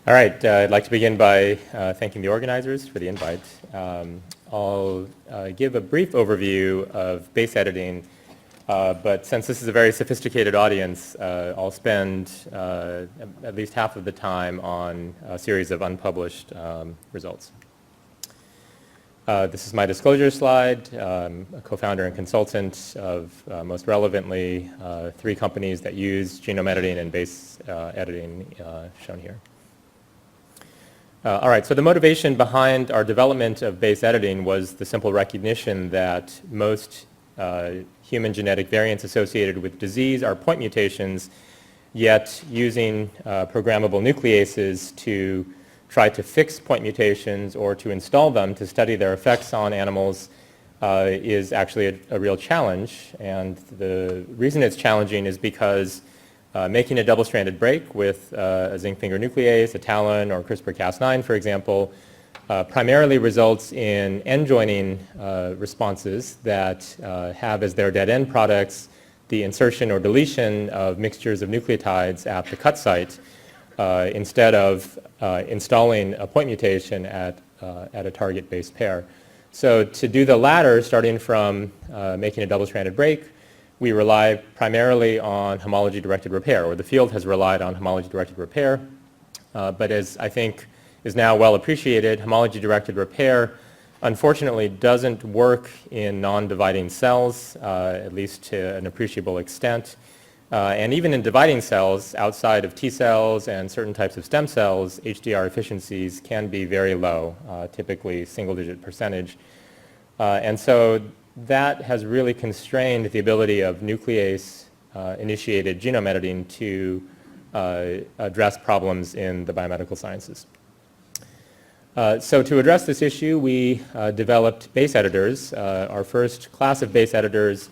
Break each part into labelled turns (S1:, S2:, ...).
S1: All right, I'd like to begin by thanking the organizers for the invite. I'll give a brief overview of base editing, but since this is a very sophisticated audience, I'll spend at least half of the time on a series of unpublished results. This is my disclosure slide. I'm a co-founder and consultant of, most relevantly, 3 companies that use genome editing and base editing, shown here. All right, so the motivation behind our development of base editing was the simple recognition that most human genetic variants associated with disease are point mutations, yet using programmable nucleases to try to fix point mutations or to install them to study their effects on animals is actually a real challenge. And the reason it's challenging is because making a double-stranded break with a zinc finger nuclease, a TALEN, or CRISPR-Cas9, for example, primarily results in end-joining responses that have as their dead-end products the insertion or deletion of mixtures of nucleotides at the cut site instead of installing a point mutation at a target base pair. So to do the latter, starting from making a double-stranded break, we rely primarily on homology-directed repair, or the field has relied on homology-directed repair. But as I think is now well appreciated, homology-directed repair unfortunately doesn't work in non-dividing cells, at least to an appreciable extent. And even in dividing cells, outside of T cells and certain types of stem cells, HDR efficiencies can be very low, typically single-digit %. And so that has really constrained the ability of nuclease-initiated genome editing to address problems in the biomedical sciences. So to address this issue, we developed base editors. Our first class of base editors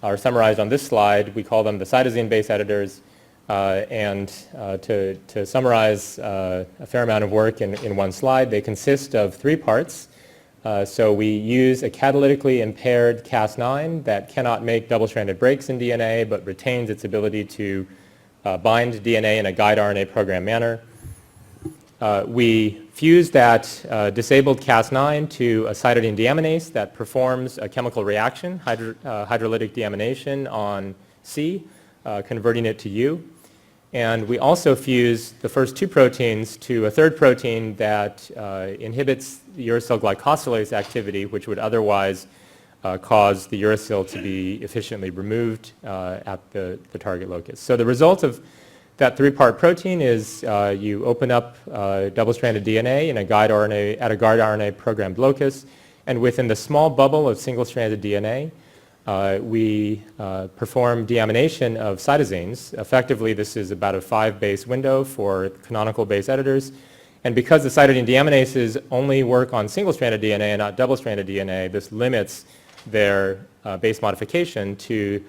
S1: are summarized on this slide. We call them the cytosine base editors. And to summarize a fair amount of work in one slide, they consist of 3 parts. So we use a catalytically impaired Cas9 that cannot make double-stranded breaks in DNA but retains its ability to bind DNA in a guide RNA program manner. We fuse that disabled Cas9 to a cytosine deaminase that performs a chemical reaction, hydrolytic deamination on C, converting it to U. And we also fuse the first 2 proteins to a third protein that inhibits the uracil glycosylase activity, which would otherwise cause the uracil to be efficiently removed at the target locus. So the result of that 3-part protein is you open up double-stranded DNA in a guide RNA, at a guide RNA programmed locus, and within the small bubble of single-stranded DNA, we perform deamination of cytosines. Effectively, this is about a 5-base window for canonical base editors. And because the cytosine deaminases only work on single-stranded DNA and not double-stranded DNA, this limits their base modification to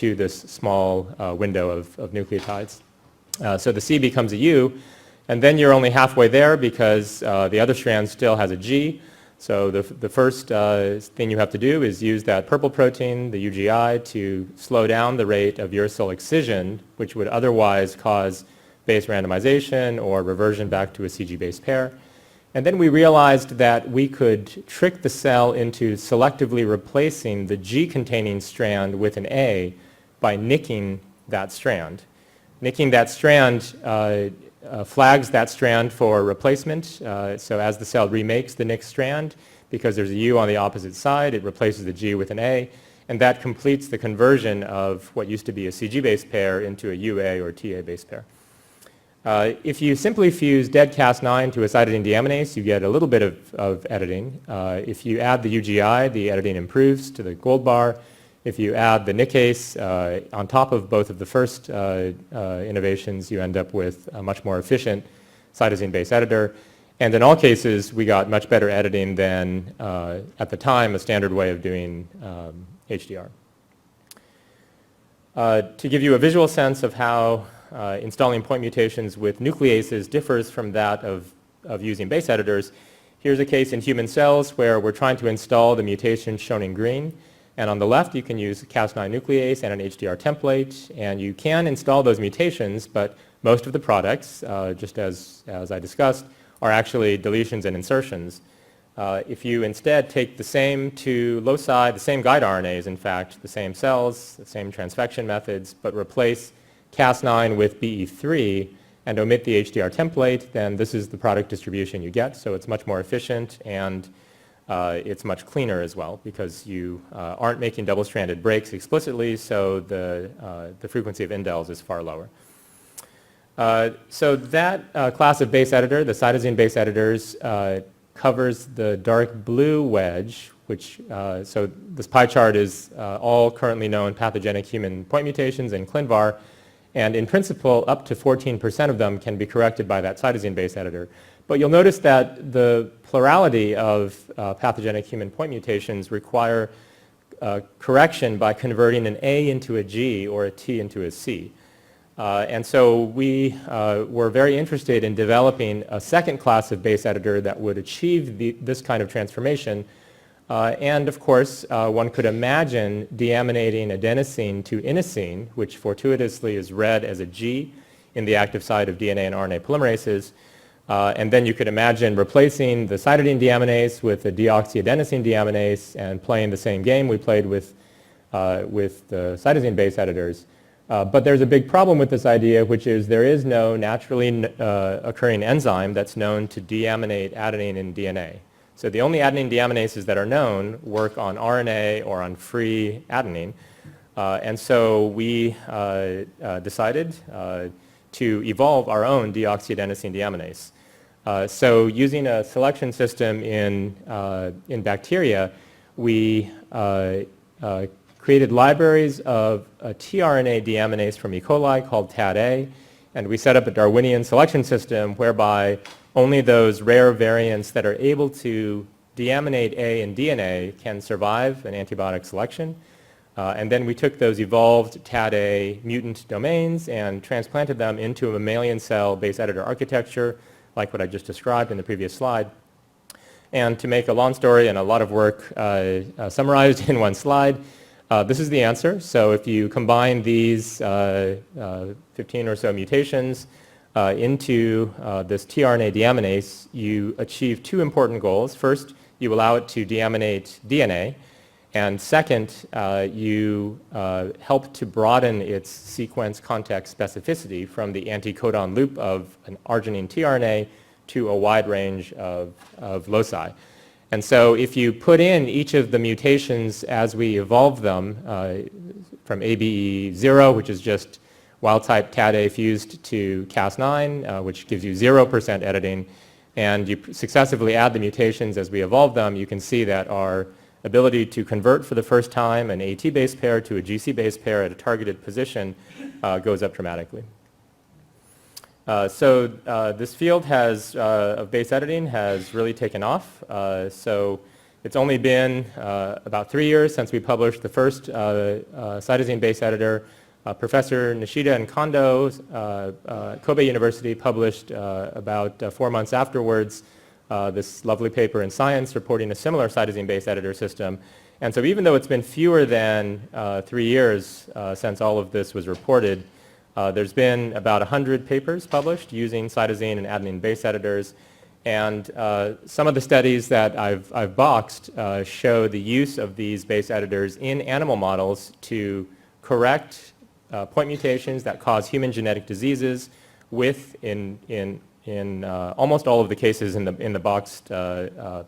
S1: this small window of nucleotides. So the C becomes a U, and then you're only halfway there because the other strand still has a G. So the first thing you have to do is use that purple protein, the UGI, to slow down the rate of uracil excision, which would otherwise cause base randomization or reversion back to a CG base pair. And then we realized that we could trick the cell into selectively replacing the G-containing strand with an A by nicking that strand. Nicking that strand flags that strand for replacement. So as the cell remakes the nicked strand, because there's a U on the opposite side, it replaces the G with an A, and that completes the conversion of what used to be a CG base pair into a UA or TA base pair. If you simply fuse dead Cas9 to a cytosine deaminase, you get a little bit of editing. If you add the UGI, the editing improves to the gold bar. If you add the nickase on top of both of the first innovations, you end up with a much more efficient cytosine base editor. And in all cases, we got much better editing than, at the time, a standard way of doing HDR. To give you a visual sense of how installing point mutations with nucleases differs from that of using base editors, here's a case in human cells where we're trying to install the mutation shown in green. And on the left, you can use Cas9 nuclease and an HDR template, and you can install those mutations, but most of the products, just as I discussed, are actually deletions and insertions. If you instead take the same two loci, the same guide RNAs, in fact, the same cells, the same transfection methods, but replace Cas9 with BE3 and omit the HDR template, then this is the product distribution you get. So it's much more efficient, and it's much cleaner as well, because you aren't making double-stranded breaks explicitly, so the frequency of indels is far lower. So that class of base editor, the cytosine base editors, covers the dark blue wedge, which, so this pie chart is all currently known pathogenic human point mutations in ClinVar, and in principle, up to 14% of them can be corrected by that cytosine base editor. But you'll notice that the plurality of pathogenic human point mutations require correction by converting an A into a G or a T into a C. And so we were very interested in developing a second class of base editor that would achieve this kind of transformation. And of course, one could imagine deaminating adenosine to inosine, which fortuitously is read as a G in the active site of DNA and RNA polymerases. And then you could imagine replacing the cytidine deaminase with a deoxyadenosine deaminase and playing the same game we played with the cytosine base editors. But there's a big problem with this idea, which is there is no naturally occurring enzyme that's known to deaminate adenine in DNA. So the only adenine deaminases that are known work on RNA or on free adenine. And so we decided to evolve our own deoxyadenosine deaminase. So using a selection system in bacteria, we created libraries of a tRNA deaminase from E. coli called TAD-A, and we set up a Darwinian selection system whereby only those rare variants that are able to deaminate A in DNA can survive an antibiotic selection. And then we took those evolved TAD-A mutant domains and transplanted them into a mammalian cell base editor architecture, like what I just described in the previous slide. And to make a long story and a lot of work summarized in one slide, this is the answer. So if you combine these 15 or so mutations into this tRNA deaminase, you achieve two important goals. First, you allow it to deaminate DNA. And second, you help to broaden its sequence context specificity from the anticodon loop of an arginine tRNA to a wide range of loci. And so if you put in each of the mutations as we evolve them from ABE0, which is just wild-type TAD-A fused, to Cas9, which gives you 0% editing, and you successively add the mutations as we evolve them, you can see that our ability to convert for the first time an AT base pair to a GC base pair at a targeted position goes up dramatically. So this field of base editing has really taken off. So it's only been about 3 years since we published the first cytosine base editor. Professor Nishida and Kondo, Kobe University, published about 4 months afterwards this lovely paper in Science reporting a similar cytosine base editor system. And so even though it's been fewer than 3 years since all of this was reported, there's been about 100 papers published using cytosine and adenine base editors. And some of the studies that I've boxed show the use of these base editors in animal models to correct point mutations that cause human genetic diseases with, in almost all of the cases in the boxed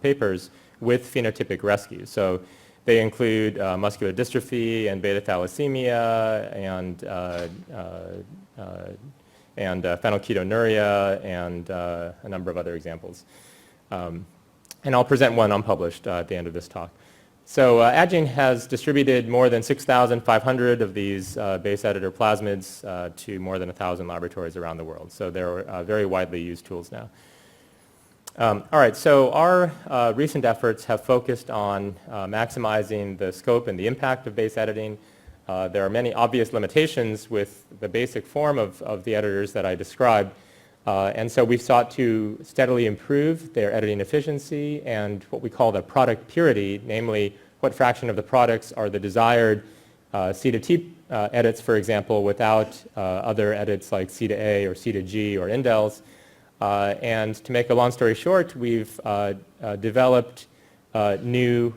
S1: papers, with phenotypic rescue. So they include muscular dystrophy and beta thalassemia and phenylketonuria and a number of other examples. And I'll present one unpublished at the end of this talk. So Adenine has distributed more than 6,500 of these base editor plasmids to more than 1,000 laboratories around the world. So they're very widely used tools now. All right, so our recent efforts have focused on maximizing the scope and the impact of base editing. There are many obvious limitations with the basic form of the editors that I described. And so we've sought to steadily improve their editing efficiency and what we call the product purity, namely what fraction of the products are the desired C to T edits, for example, without other edits like C to A or C to G or indels. And to make a long story short, we've developed new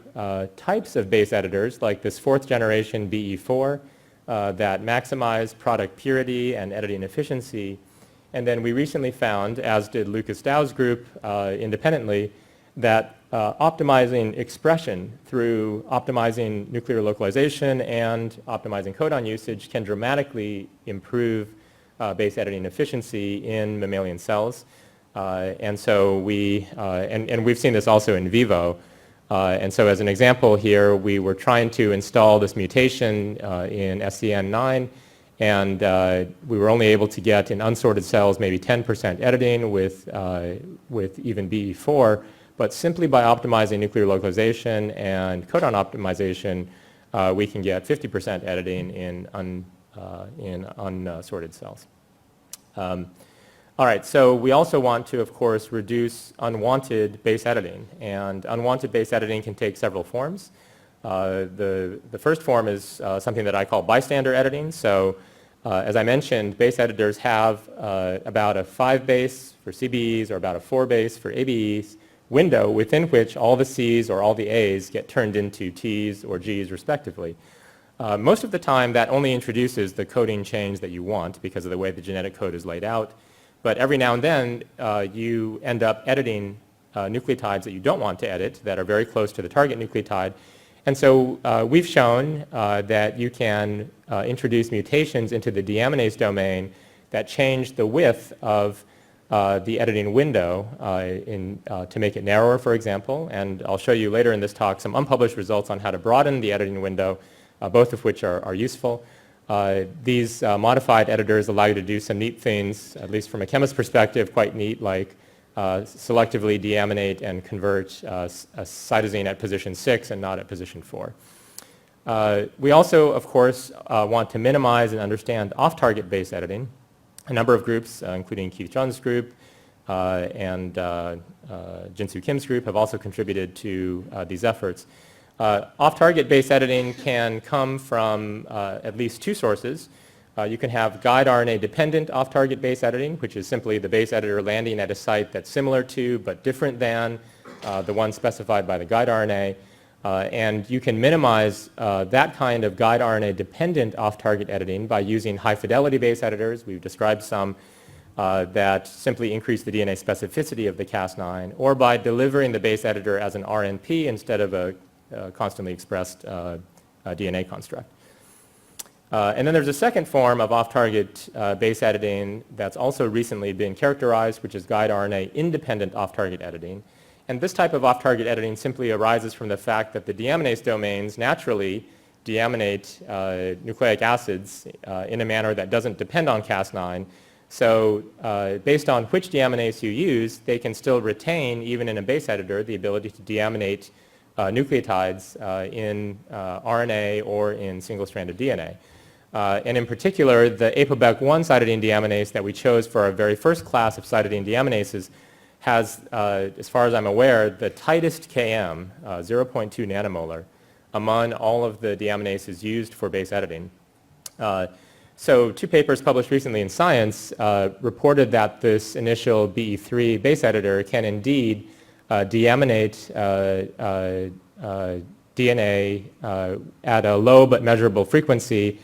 S1: types of base editors like this 4th generation BE4 that maximize product purity and editing efficiency. And then we recently found, as did Lucas Dow's group independently, that optimizing expression through optimizing nuclear localization and optimizing codon usage can dramatically improve base editing efficiency in mammalian cells. And so we've seen this also in vivo. And so as an example here, we were trying to install this mutation in SCN9, and we were only able to get in unsorted cells maybe 10% editing with even BE4, but simply by optimizing nuclear localization and codon optimization, we can get 50% editing in unsorted cells. All right, so we also want to, of course, reduce unwanted base editing, and unwanted base editing can take several forms. The first form is something that I call bystander editing. So as I mentioned, base editors have about a 5 base for CBEs or about a 4 base for ABEs window within which all the Cs or all the As get turned into Ts or Gs respectively. Most of the time that only introduces the coding change that you want because of the way the genetic code is laid out. But every now and then you end up editing nucleotides that you don't want to edit that are very close to the target nucleotide. And so we've shown that you can introduce mutations into the deaminase domain that change the width of the editing window to make it narrower, for example. And I'll show you later in this talk some unpublished results on how to broaden the editing window, both of which are useful. These modified editors allow you to do some neat things, at least from a chemist's perspective, quite neat, like selectively deaminate and convert a cytosine at position 6 and not at position 4. We also, of course, want to minimize and understand off-target base editing. A number of groups, including Keith Chun's group and Jinsoo Kim's group, have also contributed to these efforts. Off-target base editing can come from at least 2 sources. You can have guide RNA-dependent off-target base editing, which is simply the base editor landing at a site that's similar to but different than the one specified by the guide RNA. And you can minimize that kind of guide RNA-dependent off-target editing by using high-fidelity base editors. We've described some that simply increase the DNA specificity of the Cas9, or by delivering the base editor as an RNP instead of a constantly expressed DNA construct. And then there's a second form of off-target base editing that's also recently been characterized, which is guide RNA-independent off-target editing. And this type of off-target editing simply arises from the fact that the deaminase domains naturally deaminate nucleic acids in a manner that doesn't depend on Cas9. So based on which deaminase you use, they can still retain, even in a base editor, the ability to deaminate nucleotides in RNA or in single-stranded DNA. And in particular, the ApoBec1 cytidine deaminase that we chose for our very first class of cytidine deaminases has, as far as I'm aware, the tightest Km, 0.2 nanomolar, among all of the deaminases used for base editing. So 2 papers published recently in Science reported that this initial BE3 base editor can indeed deaminate DNA at a low but measurable frequency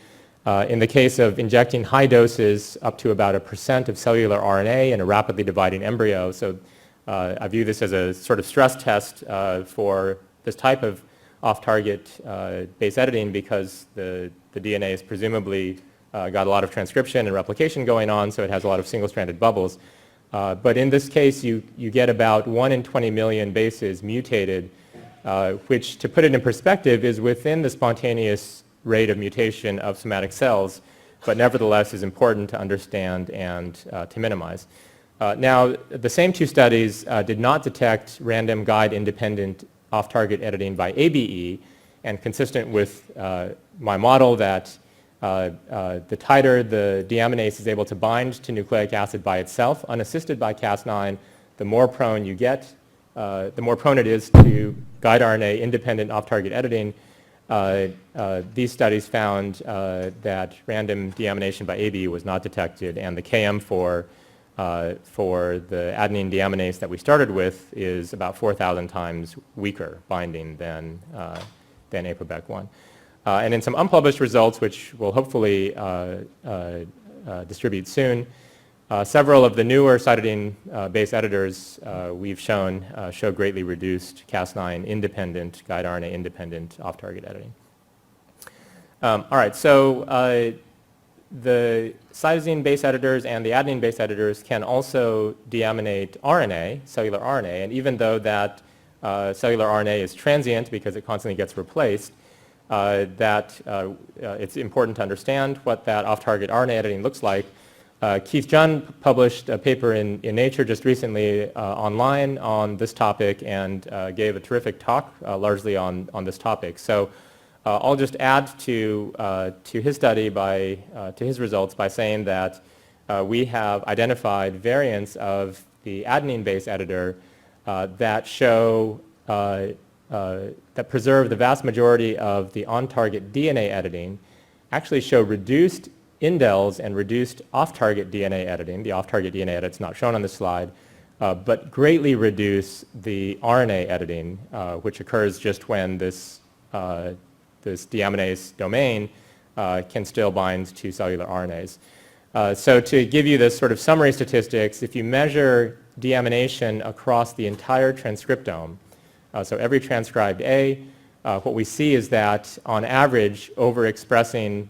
S1: in the case of injecting high doses up to about 1% of cellular RNA in a rapidly dividing embryo. So I view this as a sort of stress test for this type of off-target base editing because the DNA is presumably got a lot of transcription and replication going on, so it has a lot of single-stranded bubbles. But in this case, you get about 1 in 20 million bases mutated, which, to put it in perspective, is within the spontaneous rate of mutation of somatic cells, but nevertheless is important to understand and to minimize. Now, the same 2 studies did not detect random guide-independent off-target editing by ABE, and consistent with my model that the tighter the deaminase is able to bind to nucleic acid by itself, unassisted by Cas9, the more prone you get, the more prone it is to guide RNA-independent off-target editing. these studies found that random deamination by ABE was not detected, and the KM for the adenine deaminase that we started with is about 4,000 times weaker binding than APOBEC1. And in some unpublished results, which we'll hopefully distribute soon, several of the newer cytidine base editors we've shown show greatly reduced Cas9 independent, guide RNA independent off-target editing. All right, so the cytosine base editors and the adenine base editors can also deaminate RNA, cellular RNA, and even though that cellular RNA is transient because it constantly gets replaced, it's important to understand what that off-target RNA editing looks like. Keith Jun published a paper in Nature just recently online on this topic and gave a terrific talk largely on this topic. So I'll just add to his study to his results by saying that we have identified variants of the adenine base editor that show that preserve the vast majority of the on-target DNA editing, actually show reduced indels and reduced off-target DNA editing. The off-target DNA edit's not shown on this slide, but greatly reduce the RNA editing, which occurs just when this deaminase domain can still bind to cellular RNAs. So to give you this sort of summary statistics, if you measure deamination across the entire transcriptome, so every transcribed A, what we see is that on average, overexpressing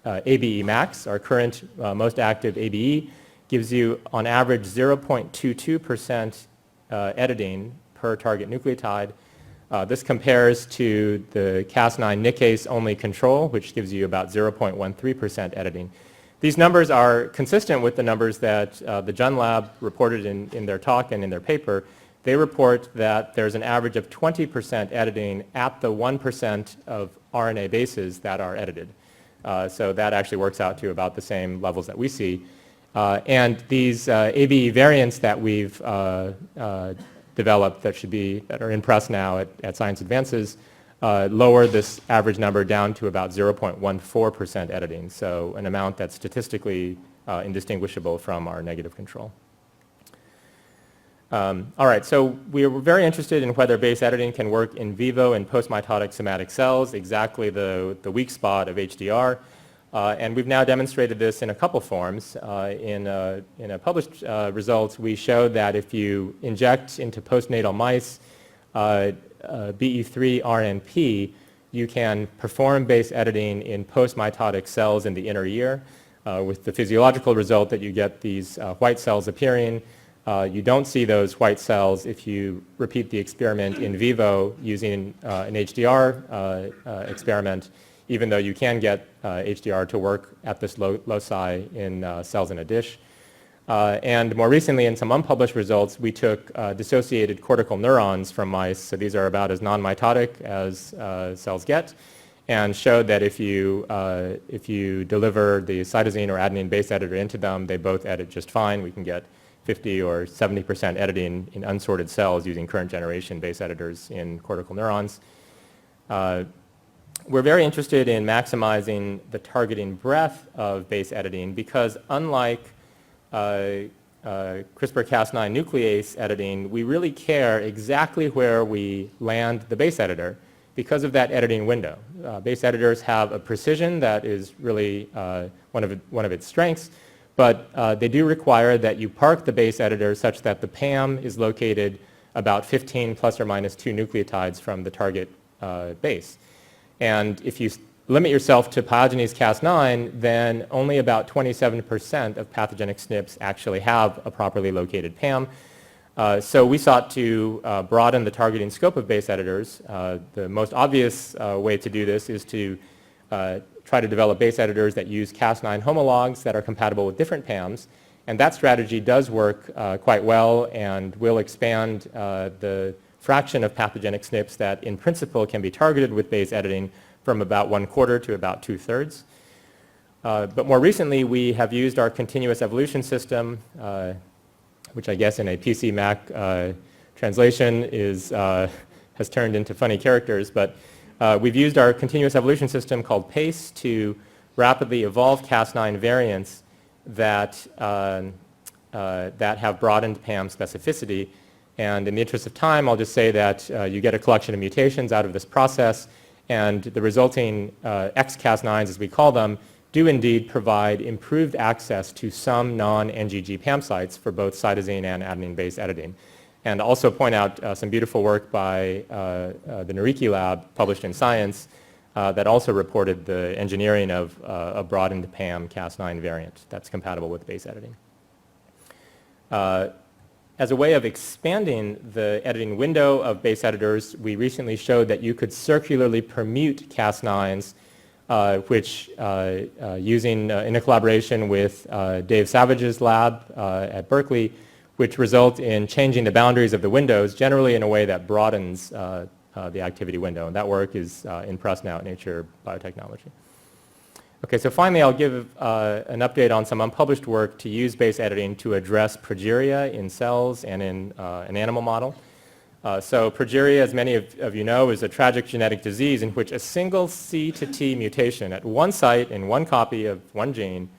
S1: ABE max, our current most active ABE, gives you on average 0.22% editing per target nucleotide. This compares to the Cas9 nickase only control, which gives you about 0.13% editing. These numbers are consistent with the numbers that the Jun lab reported in their talk and in their paper. They report that there's an average of 20% editing at the 1% of RNA bases that are edited. So that actually works out to about the same levels that we see. And these ABE variants that we've developed that are in press now at Science Advances lower this average number down to about 0.14% editing, so an amount that's statistically indistinguishable from our negative control. All right, so we were very interested in whether base editing can work in vivo in post-mitotic somatic cells, exactly the weak spot of HDR. And we've now demonstrated this in a couple forms. In a published results, we showed that if you inject into postnatal mice BE3 RNP, you can perform base editing in post-mitotic cells in the inner ear with the physiological result that you get these white cells appearing. You don't see those white cells if you repeat the experiment in vivo using an HDR experiment, even though you can get HDR to work at this loci in cells in a dish. And more recently, in some unpublished results, we took dissociated cortical neurons from mice, so these are about as non-mitotic as cells get, and showed that if you deliver the cytosine or adenine base editor into them, they both edit just fine. We can get 50 or 70% editing in unsorted cells using current generation base editors in cortical neurons. We're very interested in maximizing the targeting breadth of base editing because unlike CRISPR-Cas9 nuclease editing, we really care exactly where we land the base editor because of that editing window. Base editors have a precision that is really one of its strengths, but they do require that you park the base editor such that the PAM is located about 15 plus or minus 2 nucleotides from the target base. And if you limit yourself to pyogenase Cas9, then only about 27% of pathogenic SNPs actually have a properly located PAM. So we sought to broaden the targeting scope of base editors. The most obvious way to do this is to try to develop base editors that use Cas9 homologs that are compatible with different PAMs. And that strategy does work quite well and will expand the fraction of pathogenic SNPs that in principle can be targeted with base editing from about 1/4 to about 2/3. But more recently, we have used our continuous evolution system, which I guess in a PC Mac translation has turned into funny characters. But We've used our continuous evolution system called PACE to rapidly evolve Cas9 variants that, that have broadened PAM specificity. And in the interest of time, I'll just say that you get a collection of mutations out of this process, and the resulting XCas9s, as we call them, do indeed provide improved access to some non-NGG PAM sites for both cytosine and adenine base editing. And also point out some beautiful work by the Nariki lab published in Science that also reported the engineering of a broadened PAM Cas9 variant that's compatible with base editing. As a way of expanding the editing window of base editors, we recently showed that you could circularly permute Cas9s, which using in a collaboration with Dave Savage's lab at Berkeley, which result in changing the boundaries of the windows, generally in a way that broadens the activity window. And that work is in press now at Nature Biotechnology. Okay, so finally I'll give an update on some unpublished work to use base editing to address progeria in cells and in an animal model. So progeria, as many of you know, is a tragic genetic disease in which a single C to T mutation at one site in one copy of one gene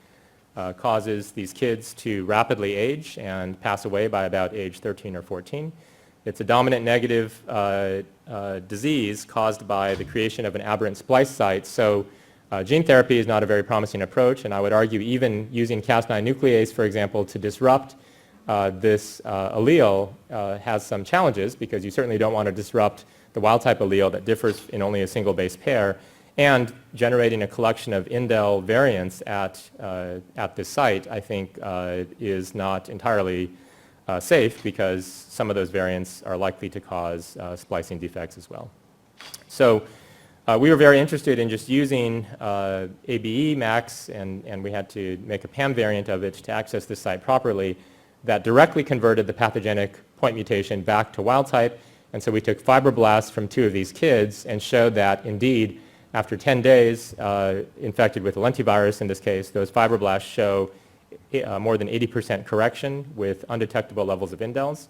S1: causes these kids to rapidly age and pass away by about age 13 or 14. It's a dominant negative disease caused by the creation of an aberrant splice site. So gene therapy is not a very promising approach, and I would argue even using Cas9 nuclease, for example, to disrupt this allele has some challenges, because you certainly don't want to disrupt the wild-type allele that differs in only a single base pair, and generating a collection of indel variants at this site, I think, is not entirely safe, because some of those variants are likely to cause splicing defects as well. So we were very interested in just using ABE max, and we had to make a PAM variant of it to access this site properly that directly converted the pathogenic point mutation back to wild type. And so we took fibroblasts from 2 of these kids and showed that indeed, after 10 days infected with a lentivirus in this case, those fibroblasts show more than 80% correction with undetectable levels of indels.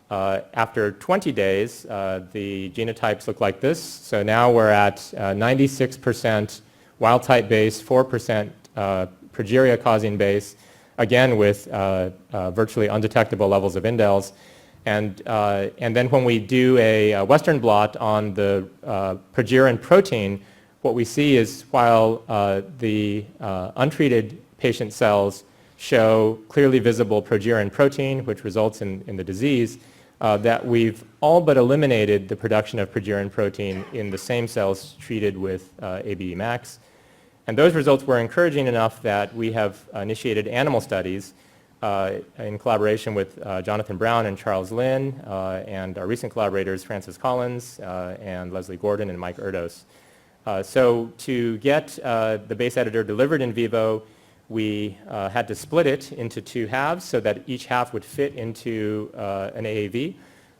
S1: After 20 days, the genotypes look like this. So now we're at 96% wild-type base, 4% progeria-causing base, again with virtually undetectable levels of indels. And then when we do a Western blot on the progerin protein, what we see is while the untreated patient cells show clearly visible progerin protein, which results in the disease, that we've all but eliminated the production of progerin protein in the same cells treated with ABE max. And those results were encouraging enough that we have initiated animal studies in collaboration with Jonathan Brown and Charles Lin, and our recent collaborators Francis Collins and Leslie Gordon and Mike Erdos. So to get the base editor delivered in vivo, we had to split it into 2 halves so that each half would fit into an AAV.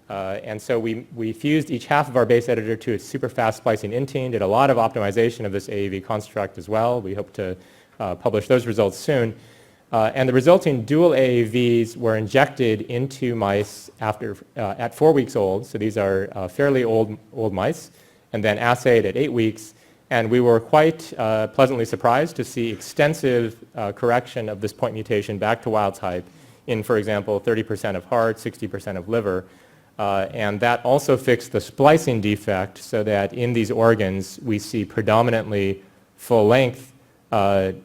S1: And so we fused each half of our base editor to a super fast splicing intine, did a lot of optimization of this AAV construct as well. We hope to publish those results soon. And the resulting dual AAVs were injected into mice at 4 weeks old. So these are fairly old mice, and then assayed at 8 weeks. And we were quite pleasantly surprised to see extensive correction of this point mutation back to wild type in, for example, 30% of heart, 60% of liver. And that also fixed the splicing defect so that in these organs we see predominantly full-length Lamin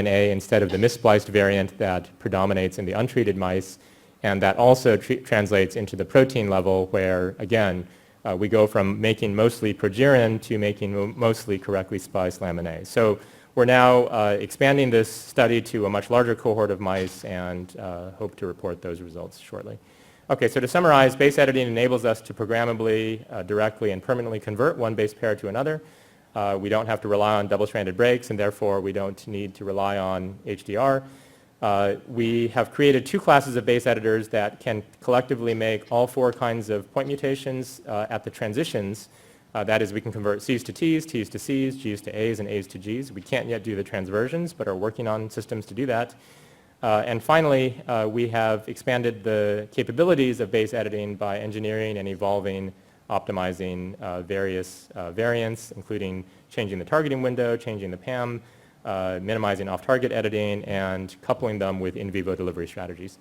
S1: A instead of the misspliced variant that predominates in the untreated mice. And that also translates into the protein level where, again, we go from making mostly progerin to making mostly correctly spliced Lamin A. So we're now expanding this study to a much larger cohort of mice and hope to report those results shortly. Okay, so to summarize, base editing enables us to programmably, directly, and permanently convert one base pair to another. We don't have to rely on double-stranded breaks, and therefore we don't need to rely on HDR. We have created 2 classes of base editors that can collectively make all 4 kinds of point mutations at the transitions. That is, we can convert Cs to Ts, Ts to Cs, Gs to As, and As to Gs. We can't yet do the transversions, but are working on systems to do that. And finally, we have expanded the capabilities of base editing by engineering and evolving optimizing various variants, including changing the targeting window, changing the PAM, minimizing off-target editing, and coupling them with in vivo delivery strategies.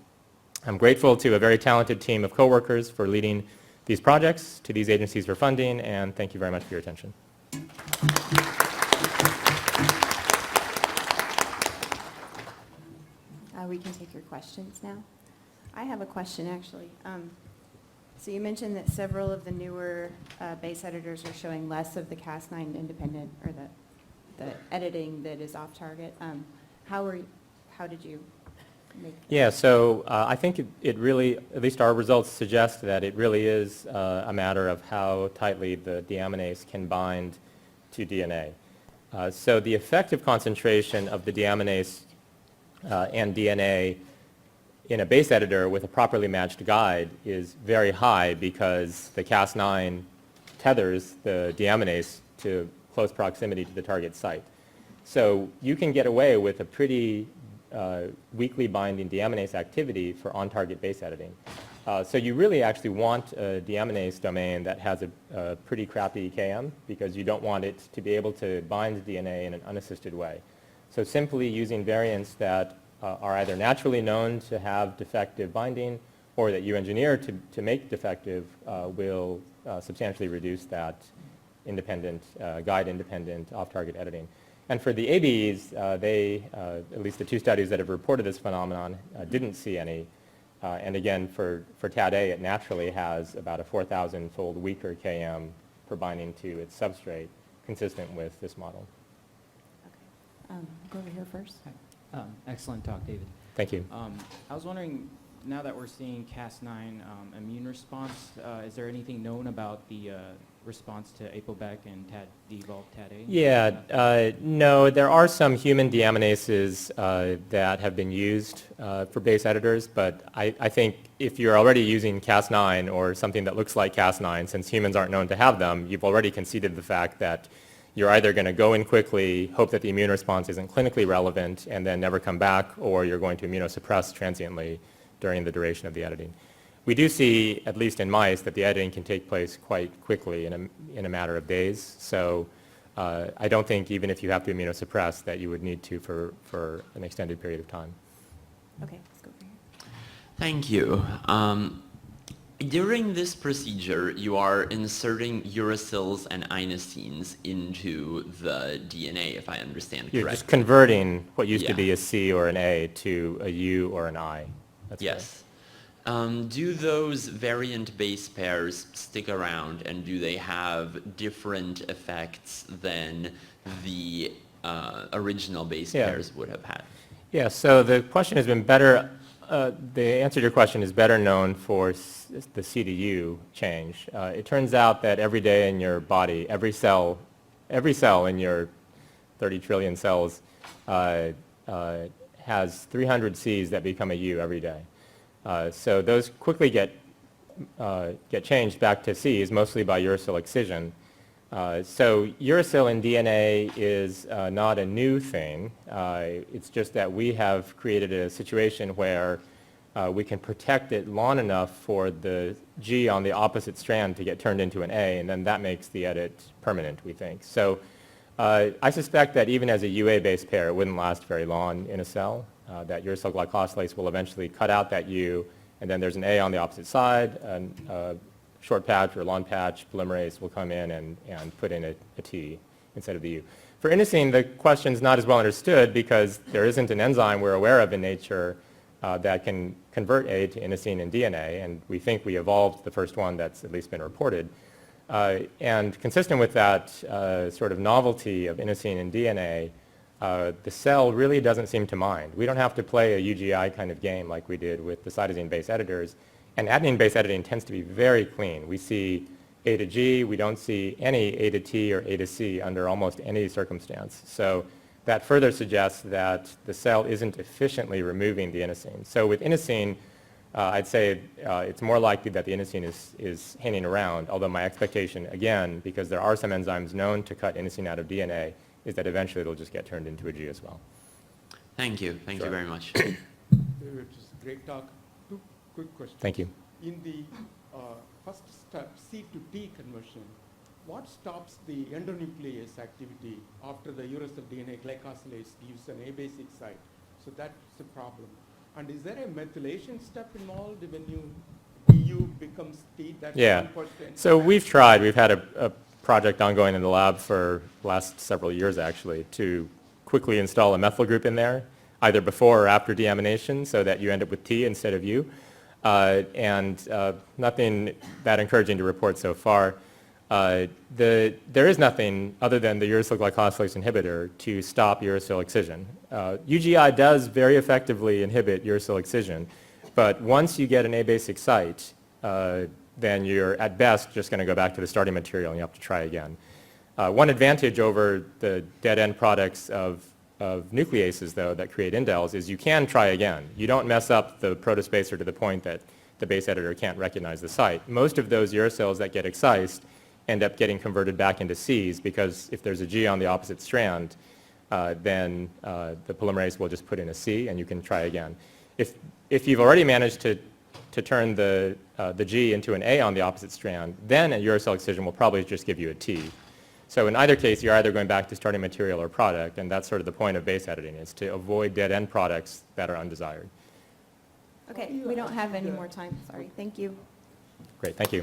S1: I'm grateful to a very talented team of coworkers for leading these projects, to these agencies for funding, and thank you very much for your attention.
S2: We can take your questions now. I have a question, actually. So you mentioned that several of the newer base editors are showing less of the Cas9 independent, or the editing that is off target. How did you make that?
S1: Yeah, so I think it really, at least our results suggest that it really is a matter of how tightly the deaminase can bind to DNA. So the effective concentration of the deaminase and DNA in a base editor with a properly matched guide is very high because the Cas9 tethers the deaminase to close proximity to the target site. So you can get away with a pretty weakly binding deaminase activity for on-target base editing. So you really actually want a deaminase domain that has a pretty crappy KM because you don't want it to be able to bind DNA in an unassisted way. So simply using variants that are either naturally known to have defective binding or that you engineer to make defective will substantially reduce that independent, guide-independent off-target editing. And for the ABEs, at least the two studies that have reported this phenomenon, didn't see any. And again, for TAD-A, it naturally has about a 4,000-fold weaker KM for binding to its substrate, consistent with this model.
S2: Okay. Go over here first.
S3: Excellent talk, David.
S1: Thank you.
S3: I was wondering, now that we're seeing Cas9 immune response, is there anything known about the response to ApoBec and devolved TAD-A?
S1: Yeah, no, there are some human deaminases that have been used for base editors, but I think if you're already using Cas9 or something that looks like Cas9, since humans aren't known to have them, you've already conceded the fact that you're either going to go in quickly, hope that the immune response isn't clinically relevant, and then never come back, or you're going to immunosuppress transiently during the duration of the editing. We do see, at least in mice, that the editing can take place quite quickly in a matter of days. So I don't think even if you have to immunosuppress that you would need to for an extended period of time.
S2: Okay, let's go over here.
S4: Thank you. During this procedure, you are inserting uracils and inosines into the DNA, if I understand correctly.
S1: You're just converting what used to be a C or an A to a U or an I. That's
S4: yes. Do those variant base pairs stick around, and do they have different effects than the original base pairs would have had?
S1: Yeah, so the question has been better, the answer to your question is better known for the C to U change. It turns out that every day in your body, every cell in your 30 trillion cells has 300 C's that become a U every day. So those quickly get changed back to C's, mostly by uracil excision. So uracil in DNA is not a new thing. It's just that we have created a situation where we can protect it long enough for the G on the opposite strand to get turned into an A, and then that makes the edit permanent, we think. So I suspect that even as a UA base pair, it wouldn't last very long in a cell. That uracil glycosylase will eventually cut out that U, and then there's an A on the opposite side, and short patch or long patch polymerase will come in and put in a T instead of the U. For inosine, the question's not as well understood because there isn't an enzyme we're aware of in nature that can convert A to inosine in DNA, and we think we evolved the first one that's at least been reported. And consistent with that sort of novelty of inosine in DNA, the cell really doesn't seem to mind. We don't have to play a UGI kind of game like we did with the cytosine base editors. And adenine base editing tends to be very clean. We see A to G, we don't see any A to T or A to C under almost any circumstance. So that further suggests that the cell isn't efficiently removing the inosine. So with inosine, I'd say it's more likely that the inosine is hanging around, although my expectation, again, because there are some enzymes known to cut inosine out of DNA, is that eventually it'll just get turned into a G as well.
S4: Thank you. Thank you very much.
S5: It was a great talk. Two quick questions.
S1: Thank you.
S5: In the first step, C to T conversion, what stops the endonuclease activity after the uracil DNA glycosylase gives an A basic site? So that's a problem. And is there a methylation step involved when DU becomes T? That's
S1: Yeah.
S5: one question.
S1: So we've tried. We've had a project ongoing in the lab for the last several years, actually, to quickly install a methyl group in there, either before or after deamination, so that you end up with T instead of U. Nothing that encouraging to report so far. There is nothing other than the uracil glycosylase inhibitor to stop uracil excision. UGI does very effectively inhibit uracil excision, but once you get an A basic site, then you're at best just going to go back to the starting material and you have to try again. One advantage over the dead end products of nucleases, though, that create indels is you can try again. You don't mess up the protospacer to the point that the base editor can't recognize the site. Most of those uracils that get excised end up getting converted back into Cs, because if there's a G on the opposite strand, then the polymerase will just put in a C and you can try again. If you've already managed to turn the G into an A on the opposite strand, then a uracil excision will probably just give you a T. So in either case, you're either going back to starting material or product, and that's sort of the point of base editing, is to avoid dead end products that are undesired.
S2: Okay, we don't have any more time, sorry. Thank you.
S1: Great, thank you.